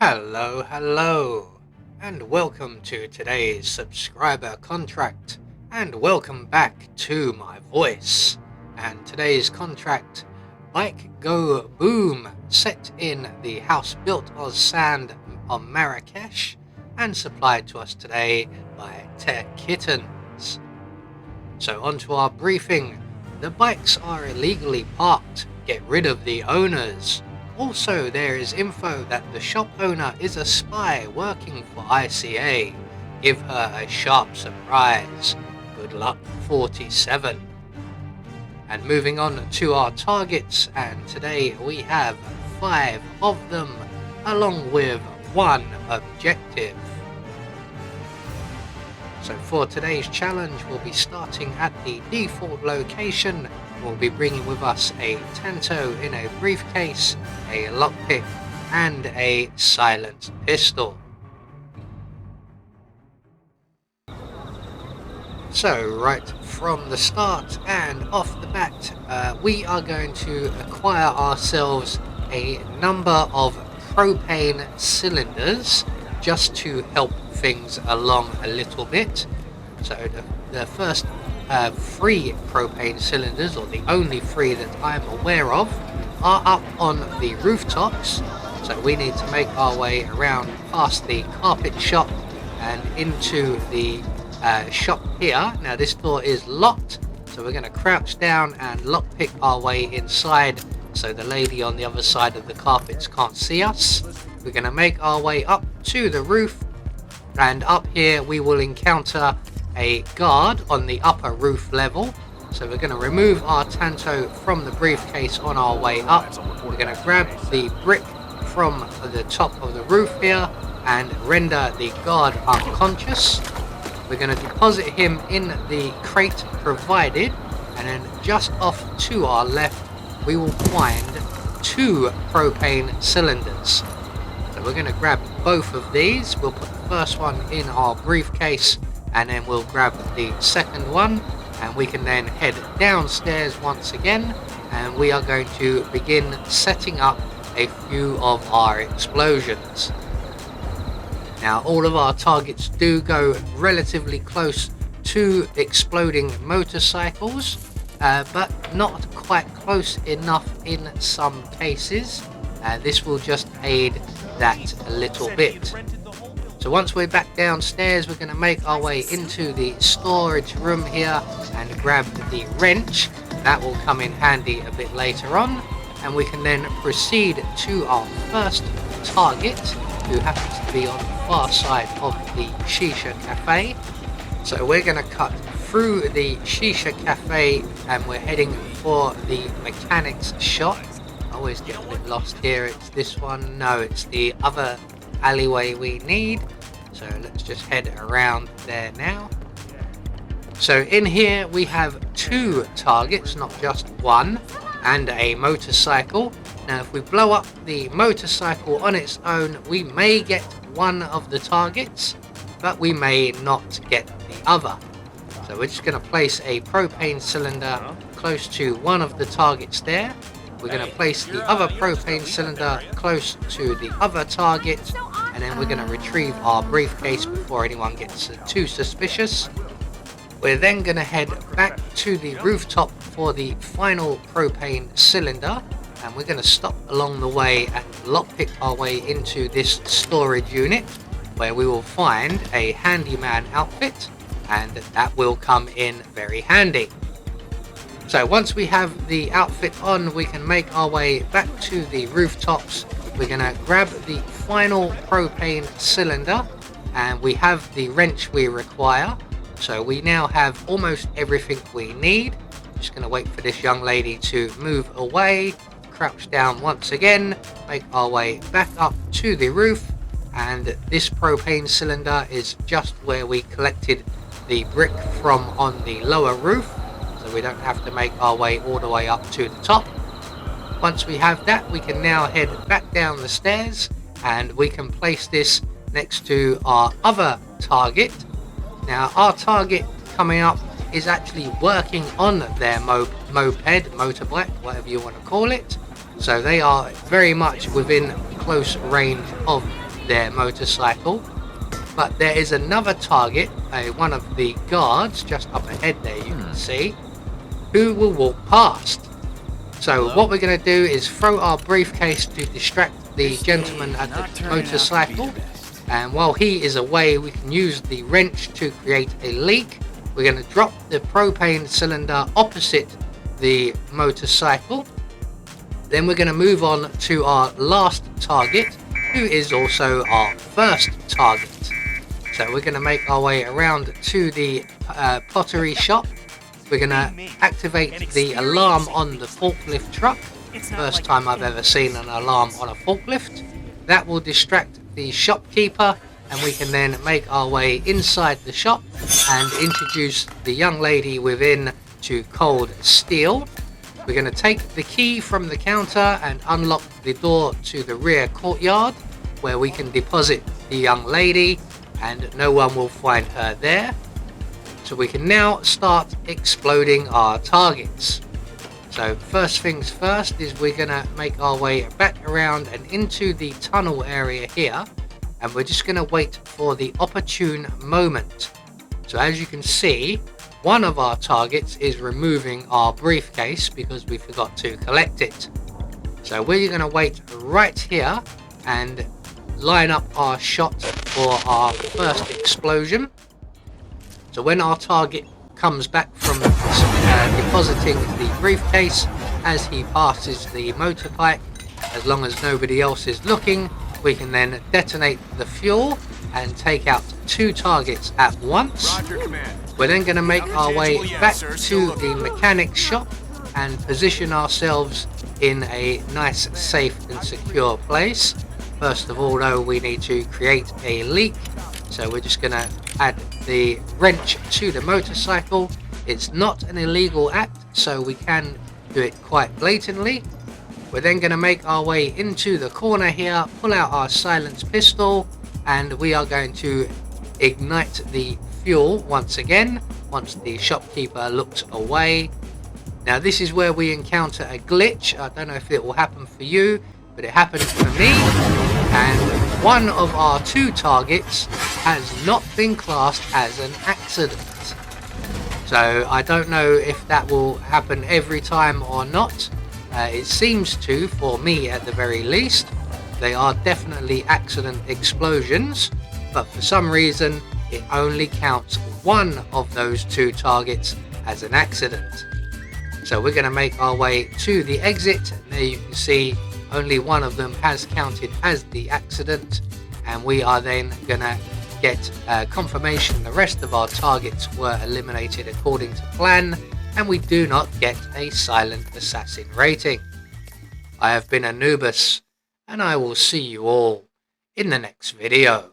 Hello, and welcome to today's subscriber contract, and welcome back to my voice. And today's contract, Bike Go Boom, set in the house built of sand on Marrakesh, and supplied to us today by xTehKittiez. So on to our briefing. The bikes are illegally parked. Get rid of the owners. Also, there is info that the shop owner is a spy working for ICA. Give her a sharp surprise. Good luck, 47. And moving on to our targets, and today we have 5 of them, along with 1 objective. So for today's challenge, we'll be starting at the default location. We'll be bringing with us a Tanto in a briefcase, a lockpick, and a silenced pistol. So right from the start and off the bat, we are going to acquire ourselves a number of propane cylinders just to help things along a little bit. So the first 3 propane cylinders, or the only 3 that I'm aware of, are up on the rooftops. So we need to make our way around past the carpet shop and into the shop here. Now this door is locked, so we're going to crouch down and lockpick our way inside so the lady on the other side of the carpets can't see us. We're going to make our way up to the roof, and up here we will encounter a guard on the upper roof level. So we're going to remove our Tanto from the briefcase on our way up. We're going to grab the brick from the top of the roof here and render the guard unconscious. We're going to deposit him in the crate provided, and then just off to our left we will find 2 propane cylinders. So we're going to grab both of these. We'll put the first one in our briefcase, and then we'll grab the second one, and we can then head downstairs once again, and we are going to begin setting up a few of our explosions. Now all of our targets do go relatively close to exploding motorcycles, but not quite close enough in some cases. This will just aid that a little bit. So once we're back downstairs, we're going to make our way into the storage room here and grab the wrench. That will come in handy a bit later on, and we can then proceed to our first target, who happens to be on the far side of the Shisha Cafe. So we're going to cut through the Shisha Cafe and we're heading for the mechanics shop. I always get a bit lost here. It's this one. No, it's the other alleyway we need. So let's just head around there now. So in here we have 2 targets, not just 1, and a motorcycle. Now if we blow up the motorcycle on its own, we may get one of the targets, but we may not get the other. So we're just going to place a propane cylinder close to one of the targets there. We're going to place the other propane cylinder close to the other target, and then we're going to retrieve our briefcase before anyone gets too suspicious. We're then going to head back to the rooftop for the final propane cylinder, and we're going to stop along the way and lockpick our way into this storage unit, where we will find a handyman outfit, and that will come in very handy. So once we have the outfit on, we can make our way back to the rooftops. We're going to grab the final propane cylinder, and we have the wrench we require. So we now have almost everything we need. Just going to wait for this young lady to move away, crouch down once again, make our way back up to the roof, and this propane cylinder is just where we collected the brick from on the lower roof, so we don't have to make our way all the way up to the top. Once we have that, we can now head back down the stairs, and we can place this next to our other target. Now our target coming up is actually working on their moped, motorbike, whatever you want to call it. So they are very much within close range of their motorcycle. But there is another target, one of the guards just up ahead there, you can see, who will walk past. So what we're going to do is throw our briefcase to distract the gentleman at the motorcycle, and while he is away we can use the wrench to create a leak. We're going to drop the propane cylinder opposite the motorcycle. Then we're going to move on to our last target, who is also our first target. So we're going to make our way around to the pottery shop. We're going to activate the alarm on the forklift truck. First time I've ever seen an alarm on a forklift. That will distract the shopkeeper, and we can then make our way inside the shop and introduce the young lady within to cold steel. We're going to take the key from the counter and unlock the door to the rear courtyard, where we can deposit the young lady and no one will find her there. So we can now start exploding our targets. So first things first is we're going to make our way back around and into the tunnel area here, and we're just going to wait for the opportune moment. So as you can see, one of our targets is removing our briefcase because we forgot to collect it. So we're going to wait right here and line up our shot for our first explosion. So when our target comes back from depositing the briefcase, as he passes the motor pipe, as long as nobody else is looking, we can then detonate the fuel and take out 2 targets at once. We're then going to make our way back to the mechanic's shop and position ourselves in a nice, safe and secure place. First of all though, we need to create a leak, so we're just going to add the wrench to the motorcycle. It's not an illegal act, so we can do it quite blatantly. We're then going to make our way into the corner here, pull out our silenced pistol, and we are going to ignite the fuel once again once the shopkeeper looks away. Now this is where we encounter a glitch. I don't know if it will happen for you, but it happened for me, and one of our 2 targets has not been classed as an accident. So I don't know if that will happen every time or not. It seems to, for me at the very least. They are definitely accident explosions, but for some reason it only counts one of those 2 targets as an accident. So we're going to make our way to the exit, and there you can see only one of them has counted as the accident, and we are then going to get confirmation the rest of our targets were eliminated according to plan, and we do not get a silent assassin rating. I have been Anubis, and I will see you all in the next video.